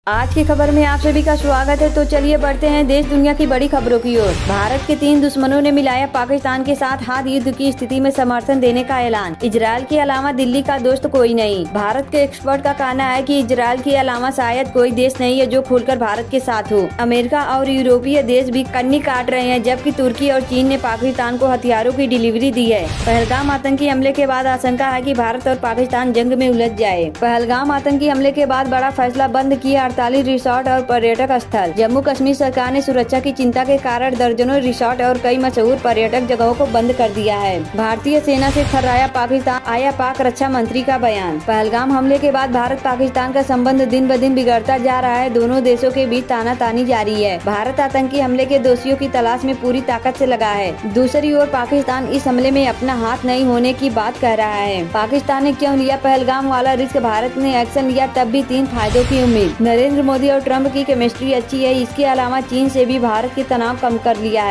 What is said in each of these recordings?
आज की खबर में आप सभी का स्वागत है। तो चलिए बढ़ते हैं देश दुनिया की बड़ी खबरों की ओर। भारत के 3 दुश्मनों ने मिलाया पाकिस्तान के साथ हाथ, युद्ध की स्थिति में समर्थन देने का ऐलान। इजरायल के अलावा दिल्ली का दोस्त कोई नहीं। भारत के एक्सपर्ट का कहना है कि इजरायल के अलावा शायद कोई देश नहीं है जो खुलकर भारत के साथ हो। अमेरिका और यूरोपीय देश भी कन्नी काट रहे हैं, जबकि तुर्की और चीन ने पाकिस्तान को हथियारों की डिलीवरी दी है। पहलगाम आतंकी हमले के बाद आशंका है कि भारत और पाकिस्तान जंग में उलझ जाए। पहलगाम आतंकी हमले के बाद बड़ा फैसला, बंद किया 48 रिसोर्ट और पर्यटक स्थल। जम्मू कश्मीर सरकार ने सुरक्षा की चिंता के कारण दर्जनों रिसोर्ट और कई मशहूर पर्यटक जगहों को बंद कर दिया है। भारतीय सेना से थर्राया पाकिस्तान, आया पाक रक्षा मंत्री का बयान। पहलगाम हमले के बाद भारत पाकिस्तान का संबंध दिन ब दिन बिगड़ता जा रहा है। दोनों देशों के बीच तानातानी जारी है। भारत आतंकी हमले के दोषियों की तलाश में पूरी ताकत से लगा है। दूसरी ओर पाकिस्तान इस हमले में अपना हाथ नहीं होने की बात कह रहा है। पाकिस्तान ने क्यों लिया पहलगाम वाला रिस्क, भारत ने एक्शन लिया, तब भी 3 फायदों की उम्मीद। नरेंद्र मोदी और ट्रंप की केमिस्ट्री अच्छी है। इसके अलावा चीन से भी भारत ने तनाव कम कर लिया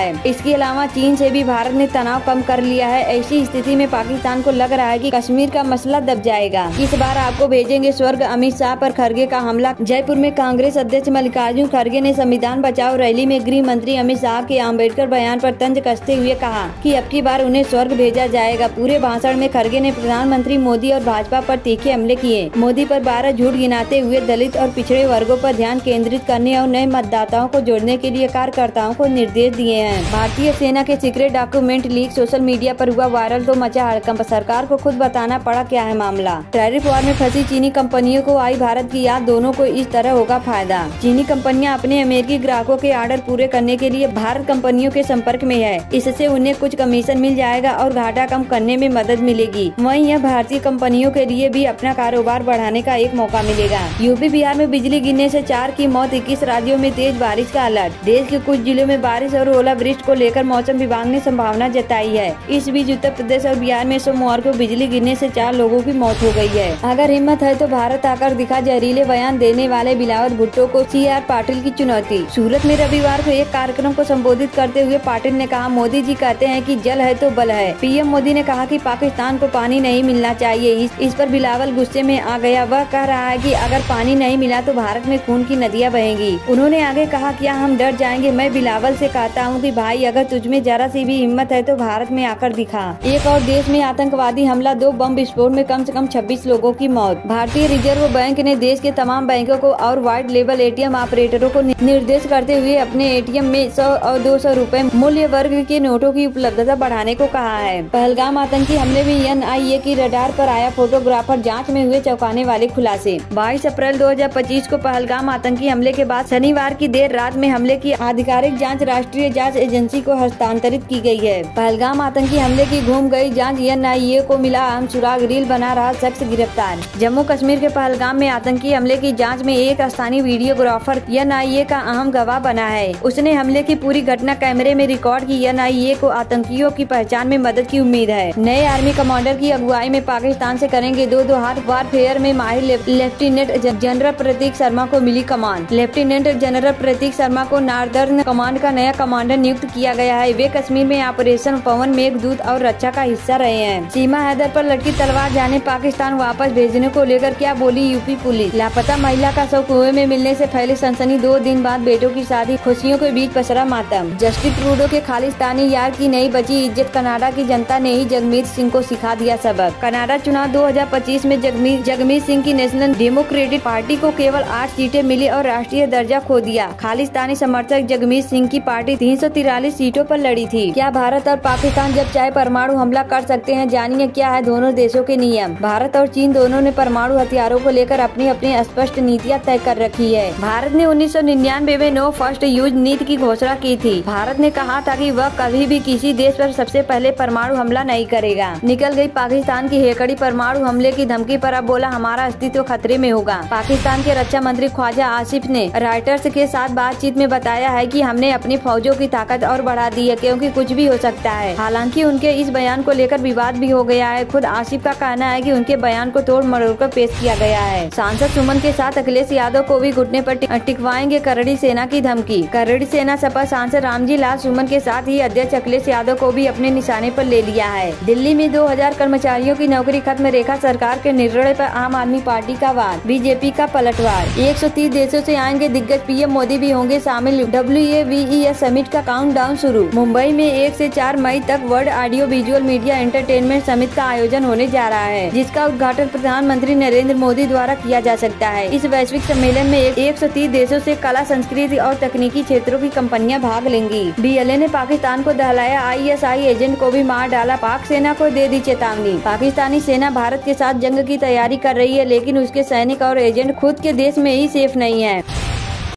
है। ऐसी स्थिति में पाकिस्तान को लग रहा है कि कश्मीर का मसला दब जाएगा। इस बार आपको भेजेंगे स्वर्ग, अमित शाह पर खड़गे का हमला। जयपुर में कांग्रेस अध्यक्ष मल्लिकार्जुन खड़गे ने संविधान बचाओ रैली में गृह मंत्री अमित शाह के अम्बेडकर बयान पर तंज कसते हुए कहा कि अब की बार उन्हें स्वर्ग भेजा जाएगा। पूरे भाषण में खड़गे ने प्रधानमंत्री मोदी और भाजपा पर तीखे हमले किए। मोदी पर 12 झूठ गिनाते हुए दलित और पिछड़े वर्गों पर ध्यान केंद्रित करने और नए मतदाताओं को जोड़ने के लिए कार्यकर्ताओं को निर्देश दिए हैं। भारतीय सेना के secret document leak social media पर हुआ वायरल तो मचा हड़कंप। सरकार को खुद बताना पड़ा क्या है मामला। टैरिफ वॉर में फंसी चीनी कंपनियों को आई भारत की याद, दोनों को इस तरह होगा फायदा। चीनी कंपनियां अपने अमेरिकी ग्राहकों के ऑर्डर पूरे करने के लिए भारत कंपनियों के संपर्क में है। इससे उन्हें कुछ कमीशन मिल जाएगा और घाटा कम करने में मदद मिलेगी। वहीं यह भारतीय कंपनियों के लिए भी अपना कारोबार बढ़ाने का एक मौका मिलेगा। यूपी बिहार में बिजली गिरने से 4 की मौत, 21 राज्यों में तेज बारिश का अलर्ट। देश के कुछ जिलों में बारिश और ओलावृष्टि को लेकर मौसम विभाग ने संभावना जताई है। इस बीच उत्तर प्रदेश और बिहार में सोमवार को बिजली गिरने से 4 लोगों की मौत हो गई है। अगर हिम्मत है तो भारत आकर दिखा, जहरीले बयान देने वाले बिलावल भुट्टो को CR पाटिल की चुनौती। सूरत में रविवार को एक कार्यक्रम को संबोधित करते हुए पाटिल ने कहा, मोदी जी कहते हैं कि जल है तो बल है। PM मोदी ने कहा कि पाकिस्तान को पानी नहीं मिलना चाहिए। इस पर बिलावल गुस्से में आ गया। वह कह रहा है कि अगर पानी नहीं मिला तो भारत में खून की नदियां बहेंगी। उन्होंने आगे कहा, क्या हम डर जाएंगे? मैं बिलावल से कहता हूं कि भाई, अगर तुझमें जरा सी भी हिम्मत है तो भारत में आकर दिखा। एक और देश में आतंकवादी हमला, 2 बम विस्फोट में कम से कम 26 लोगों की मौत। भारतीय रिजर्व बैंक ने देश के तमाम बैंकों को और व्हाइट लेबल ATM ऑपरेटरों को निर्देश करते हुए अपने ATM में 100 और 200 रुपए मूल्य वर्ग के नोटों की उपलब्धता बढ़ाने को कहा है। पहलगाम आतंकी हमले में NIA की रडार पर आया फोटोग्राफर, जाँच में हुए चौंकाने वाले खुलासे। 22 अप्रैल 2025 को पहलगाम आतंकी हमले के बाद शनिवार की देर रात में हमले की आधिकारिक जांच राष्ट्रीय जांच एजेंसी को हस्तांतरित की गई है। पहलगाम आतंकी हमले की घूम गई जांच, NIA को मिला अहम सुराग, रील बना रहा शख्स गिरफ्तार। जम्मू कश्मीर के पहलगाम में आतंकी हमले की जांच में एक स्थानीय वीडियोग्राफर NIA का अहम गवाह बना है। उसने हमले की पूरी घटना कैमरे में रिकॉर्ड की। NIA को आतंकियों की पहचान में मदद की उम्मीद है। नए आर्मी कमांडर की अगुवाई में पाकिस्तान से करेंगे 2 हाथ वारफेयर में माहिर लेफ्टिनेंट जनरल प्रतीक शर्मा को मिली कमान। लेफ्टिनेंट जनरल प्रतीक शर्मा को नार्दर्न कमांड का नया कमांडर नियुक्त किया गया है। वे कश्मीर में ऑपरेशन पवन मेघदूत और रक्षा का हिस्सा रहे हैं। सीमा हैदर पर लटकी तलवार, जाने पाकिस्तान वापस भेजने को लेकर क्या बोली यूपी पुलिस। लापता महिला का शव कुएं में मिलने से फैली सनसनी, 2 दिन बाद बेटों की शादी, खुशियों के बीच पसरा मातम। जस्टिस ट्रूडो के खालिस्तानी यार की नहीं बची इज्जत, कनाडा की जनता ने ही जगमीत सिंह को सिखा दिया सबक। कनाडा चुनाव 2025 में जगमीत सिंह की नेशनल डेमोक्रेटिक पार्टी को केवल 8 सीटें मिली और राष्ट्रीय दर्जा खो दिया। खालिस्तानी समर्थक जगमीत सिंह की पार्टी 343 सीटों पर लड़ी थी। क्या भारत और पाकिस्तान जब चाहे परमाणु हमला कर सकते हैं? जानिए क्या है दोनों देशों के नियम। भारत और चीन दोनों ने परमाणु हथियारों को लेकर अपनी अपनी स्पष्ट नीतियां तय कर रखी है। भारत ने 1999 में नो फर्स्ट यूज नीति की घोषणा की थी। भारत ने कहा था कि वह कभी भी किसी देश पर सबसे पहले परमाणु हमला नहीं करेगा। निकल गई पाकिस्तान की हेकड़ी, परमाणु हमले की धमकी पर अब बोला हमारा अस्तित्व खतरे में होगा। पाकिस्तान के रक्षा मंत्री ख्वाजा आसिफ ने रॉयटर्स के साथ बातचीत में बताया है कि हमने अपनी फौजों की ताकत और बढ़ा दी है, क्योंकि कुछ भी हो सकता है। हालांकि उनके इस बयान को लेकर विवाद भी हो गया है। खुद आसिफ का कहना है कि उनके बयान को तोड़ मरोड़ कर पेश किया गया है। सांसद सुमन के साथ अखिलेश यादव को भी घुटने पर टिकवाएंगे करड़ी सेना की धमकी। करड़ी सेना सपा सांसद रामजी लाल सुमन के साथ ही अध्यक्ष अखिलेश यादव को भी अपने निशाने पर ले लिया है। दिल्ली में 2000 कर्मचारियों की नौकरी खत्म, रेखा सरकार के निर्णय पर आम आदमी पार्टी का वार, बीजेपी का पलटवार। 130 देशों से आएंगे दिग्गज, पीएम मोदी भी होंगे शामिल। WAVES समिट का काउंटडाउन शुरू। मुंबई में 1 से 4 मई तक world audio visual media entertainment summit का आयोजन होने जा रहा है, जिसका उद्घाटन प्रधानमंत्री नरेंद्र मोदी द्वारा किया जा सकता है। इस वैश्विक सम्मेलन में 130 देशों से कला, संस्कृति और तकनीकी क्षेत्रों की कंपनियां भाग लेंगी। BLA ने पाकिस्तान को दहलाया, ISI एजेंट को भी मार डाला, पाक सेना को दे दी चेतावनी। पाकिस्तानी सेना भारत के साथ जंग की तैयारी कर रही है, लेकिन उसके सैनिक और एजेंट खुद के देश में ही सेफ नहीं है।